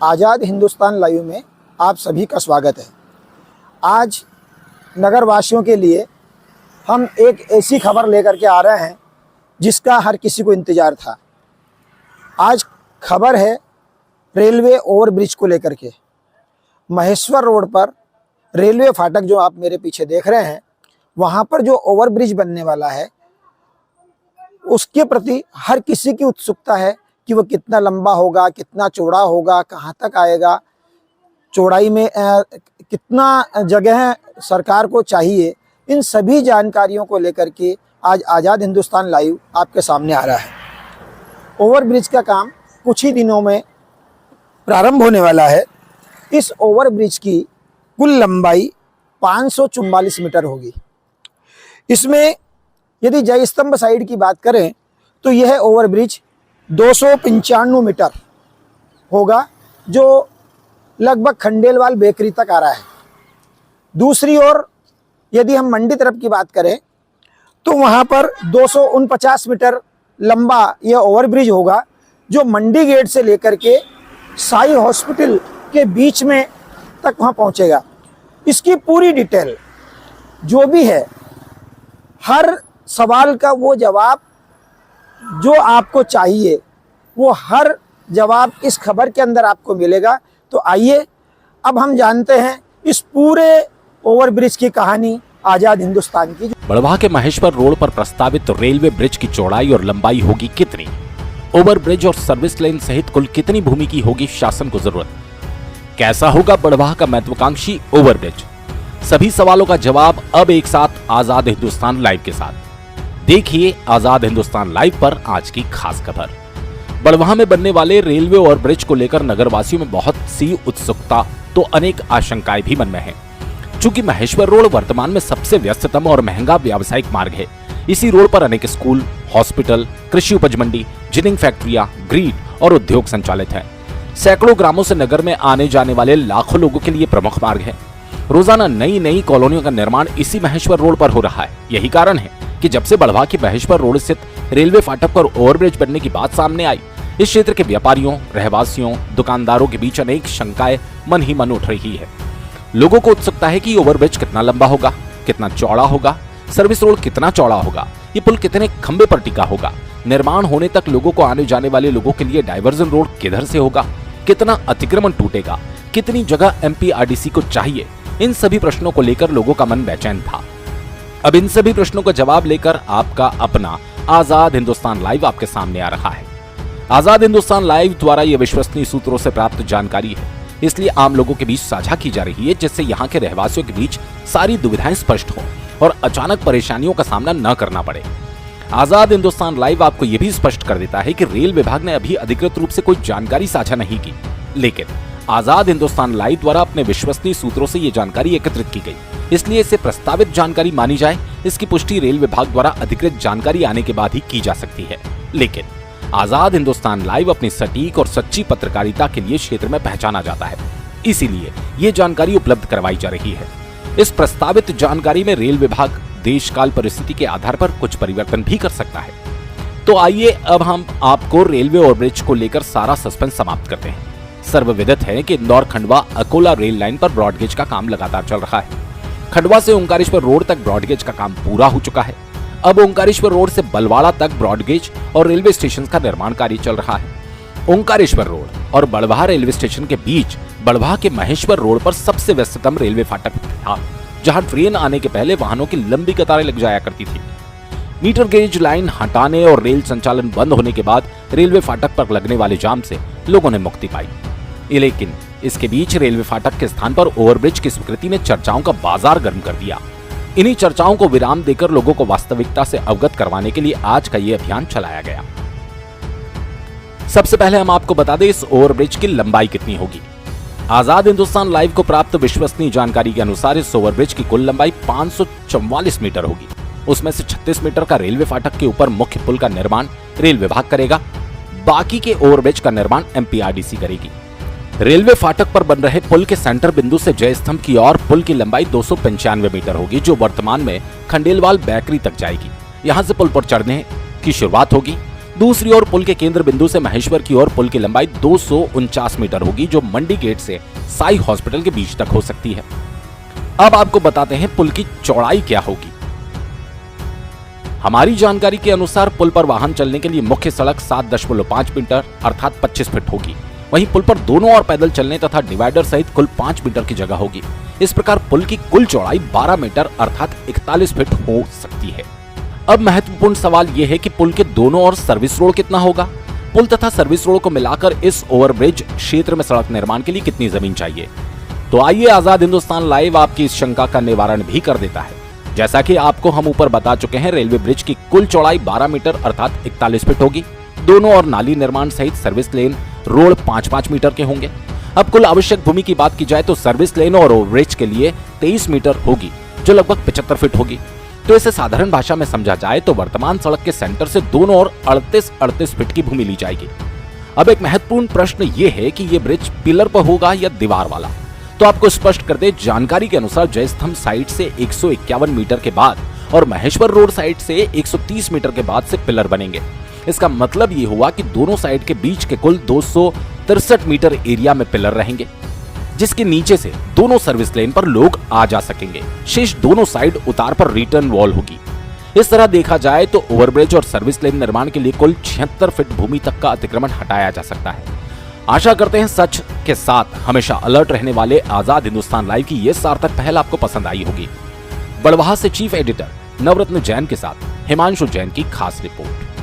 आज़ाद Hindustan live में आप सभी का स्वागत है। आज नगरवासियों के लिए हम एक ऐसी खबर लेकर के आ रहे हैं जिसका हर किसी को इंतज़ार था। आज खबर है रेलवे ओवरब्रिज को लेकर के। महेश्वर रोड पर रेलवे फाटक जो आप मेरे पीछे देख रहे हैं, वहाँ पर जो ओवरब्रिज बनने वाला है उसके प्रति हर किसी की उत्सुकता है कि वो कितना लंबा होगा, कितना चौड़ा होगा, कहाँ तक आएगा, चौड़ाई में कितना जगह सरकार को चाहिए। इन सभी जानकारियों को लेकर के आज आज़ाद हिंदुस्तान लाइव आपके सामने आ रहा है। ओवरब्रिज का काम कुछ ही दिनों में प्रारंभ होने वाला है। इस ओवरब्रिज की कुल लंबाई 544 मीटर होगी। इसमें यदि जय स्तंभ साइड की बात करें तो यह ओवरब्रिज 295 मीटर होगा, जो लगभग खंडेलवाल बेकरी तक आ रहा है। दूसरी ओर यदि हम मंडी तरफ की बात करें तो वहाँ पर 249 मीटर लंबा यह ओवरब्रिज होगा, जो मंडी गेट से लेकर के साई हॉस्पिटल के बीच में तक वहाँ पहुँचेगा। इसकी पूरी डिटेल जो भी है, हर सवाल का वो जवाब जो आपको चाहिए, वो हर जवाब इस खबर के अंदर आपको मिलेगा। तो आइए अब हम जानते हैं इस पूरे ओवरब्रिज की कहानी आज़ाद हिंदुस्तान की। बड़वाह के महेश्वर रोड पर प्रस्तावित रेलवे ब्रिज की चौड़ाई और लंबाई होगी कितनी? ओवरब्रिज और सर्विस लेन सहित कुल कितनी भूमि की होगी शासन को जरूरत? कैसा होगा बड़वाह का महत्वाकांक्षी ओवरब्रिज? सभी सवालों का जवाब अब एक साथ आज़ाद हिंदुस्तान लाइव के साथ। देखिए आज़ाद हिंदुस्तान लाइव पर आज की खास खबर। बड़वाह में बनने वाले रेलवे ओवरब्रिज को लेकर नगरवासियों में बहुत सी उत्सुकता तो अनेक आशंकाएं भी मन में हैं। चूंकि महेश्वर रोड वर्तमान में सबसे व्यस्ततम और महंगा व्यावसायिक मार्ग है, इसी रोड पर अनेक स्कूल, हॉस्पिटल, कृषि उपज मंडी, जिनिंग फैक्ट्रियां, ग्रीड और उद्योग संचालित है। सैकड़ों ग्रामों से नगर में आने जाने वाले लाखों लोगों के लिए प्रमुख मार्ग है। रोजाना नई नई कॉलोनियों का निर्माण इसी महेश्वर रोड पर हो रहा है। यही कारण है कि जब से बड़वाह की महेश्वर रोड स्थित रेलवे फाटक पर ओवरब्रिज बनने की बात सामने आई, इस क्षेत्र के व्यापारियों, रहवासियों, दुकानदारों के बीच अनेक शंकाएं मन ही मन उठ रही है। लोगों को उत्सुकता है कि ओवरब्रिज कितना लंबा होगा, कितना चौड़ा होगा, सर्विस रोड कितना चौड़ा होगा, ये पुल कितने खंबे पर टिका होगा, निर्माण होने तक लोगों को आने जाने वाले लोगों के लिए डाइवर्जन रोड किधर से होगा, कितना अतिक्रमण टूटेगा, कितनी जगह एमपीआरडीसी को चाहिए। इन सभी प्रश्नों को लेकर लोगों का मन बेचैन था। अब इन सभी प्रश्नों का जवाब लेकर आपका अपना आज़ाद हिंदुस्तान लाइव आपके सामने आ रहा है। आज़ाद हिंदुस्तान लाइव द्वारा यह विश्वसनीय सूत्रों से प्राप्त जानकारी है, इसलिए आम लोगों के बीच साझा की जा रही है, जिससे यहाँ के रहवासियों के बीच सारी दुविधाएं स्पष्ट हो और अचानक परेशानियों का सामना न करना पड़े। आज़ाद हिंदुस्तान लाइव आपको यह भी स्पष्ट कर देता है कि रेल विभाग ने अभी अधिकृत रूप से कोई जानकारी साझा नहीं की, लेकिन आज़ाद हिंदुस्तान लाइव द्वारा अपने विश्वसनीय सूत्रों से ये जानकारी एकत्रित की गई, इसलिए इसे प्रस्तावित जानकारी मानी जाए। इसकी पुष्टि रेल विभाग द्वारा अधिकृत जानकारी आने के बाद ही की जा सकती है। लेकिन आज़ाद हिंदुस्तान लाइव अपनी सटीक और सच्ची पत्रकारिता के लिए क्षेत्र में पहचाना जाता है, इसीलिए ये जानकारी उपलब्ध करवाई जा रही है। इस प्रस्तावित जानकारी में रेल विभाग देशकाल परिस्थिति के आधार पर कुछ परिवर्तन भी कर सकता है। तो आइए अब हम आपको रेलवे ओवरब्रिज को लेकर सारा सस्पेंस समाप्त करते हैं। सर्वविदित है कि इंदौर खंडवा अकोला रेल लाइन पर ब्रॉडगेज का काम लगातार चल रहा है। खंडवा से ओंकारेश्वर रोड तक ब्रॉडगेज का काम पूरा हो चुका है। अब ओंकारेश्वर रोड से बलवाड़ा तक ब्रॉडगेज और रेलवे स्टेशन का निर्माण कार्य चल रहा है। ओंकारेश्वर रोड और बड़वाह रेलवे स्टेशन के बीच बड़वाह के महेश्वर रोड पर सबसे व्यस्ततम रेलवे फाटक था, जहां ट्रेन आने के पहले वाहनों की लंबी कतारें लग जाया करती थी। मीटर गेज लाइन हटाने और रेल संचालन बंद होने के बाद रेलवे फाटक पर लगने वाले जाम से लोगों ने मुक्ति पाई। लेकिन इसके बीच रेलवे फाटक के स्थान पर ओवरब्रिज की स्वीकृति ने चर्चाओं का बाजार गर्म कर दिया। इन्हीं चर्चाओं को विराम देकर लोगों को वास्तविकता से अवगत करवाने के लिए आज का ये अभियान चलाया गया। सबसे पहले हम आपको बता दें इस ओवरब्रिज की लंबाई कितनी होगी। आज़ाद हिंदुस्तान लाइव को प्राप्त विश्वसनीय जानकारी के अनुसार इस ओवरब्रिज की कुल लंबाई 544 मीटर होगी। उसमें से 36 मीटर का रेलवे फाटक के ऊपर मुख्य पुल का निर्माण रेल विभाग करेगा, बाकी के ओवरब्रिज का निर्माण एमपीआरडीसी करेगी। रेलवे फाटक पर बन रहे पुल के सेंटर बिंदु से जय स्तंभ की ओर पुल की लंबाई 295 मीटर होगी, जो वर्तमान में खंडेलवाल बेकरी तक जाएगी। यहां से पुल पर चढ़ने की शुरुआत होगी। दूसरी ओर पुल के केंद्र बिंदु से महेश्वर की ओर पुल की लंबाई 249 मीटर होगी, जो मंडी गेट से साई हॉस्पिटल के बीच तक हो सकती है। अब आपको बताते हैं पुल की चौड़ाई क्या होगी। हमारी जानकारी के अनुसार पुल पर वाहन चलने के लिए मुख्य सड़क 7.5 मीटर अर्थात 25 फीट होगी। वहीं पुल पर दोनों ओर पैदल चलने तथा डिवाइडर सहित कुल 5 मीटर की जगह होगी। इस प्रकार पुल की कुल चौड़ाई 12 मीटर अर्थात 41 फीट हो सकती है। अब महत्वपूर्ण सवाल यह है कि पुल के दोनों ओर सर्विस रोड कितना होगा। पुल तथा सर्विस रोड को मिलाकर इस ओवरब्रिज क्षेत्र में सड़क निर्माण के लिए कितनी जमीन चाहिए। तो आइए आजाद हिंदुस्तान लाइव आपकी इस शंका का निवारण भी कर देता है। जैसा कि आपको हम ऊपर बता चुके हैं, रेलवे ब्रिज की कुल चौड़ाई 12 मीटर अर्थात 41 फीट होगी। दोनों और नाली निर्माण सहित सर्विस लेन रोड 5-5 मीटर के होंगे। अब कुल आवश्यक भूमि की बात की जाए तो सर्विस लेन और ओवरब्रिज के लिए 23 मीटर होगी, जो लगभग 75 फीट होगी। तो इसे साधारण भाषा में समझा जाए तो वर्तमान सड़क के सेंटर से दोनों ओर 38 फीट की भूमि ली जाएगी। अब एक महत्वपूर्ण प्रश्न ये है कि ये ब्रिज पिलर पर होगा या दीवार वाला। तो आपको स्पष्ट कर दे, जानकारी के अनुसार जयस्तंभ साइड से 151 मीटर के बाद और महेश्वर रोड साइड से 130 मीटर के बाद से पिलर बनेंगे। इसका मतलब ये हुआ कि दोनों साइड के बीच के कुल 263 मीटर एरिया में पिलर रहेंगे, जिसके नीचे से दोनों सर्विस लेन पर लोग आ जा सकेंगे। शेष दोनों साइड उतार पर रिटर्न वॉल होगी। इस तरह देखा जाए तो ओवरब्रिज और सर्विस लेन निर्माण के लिए कुल 76 फीट भूमि तक का अतिक्रमण हटाया जा सकता है। आशा करते हैं सच के साथ हमेशा अलर्ट रहने वाले आजाद हिंदुस्तान लाइव की यह सार्थक पहल आपको पसंद आई होगी। बड़वाह से चीफ एडिटर नवरत्न जैन के साथ हिमांशु जैन की खास रिपोर्ट।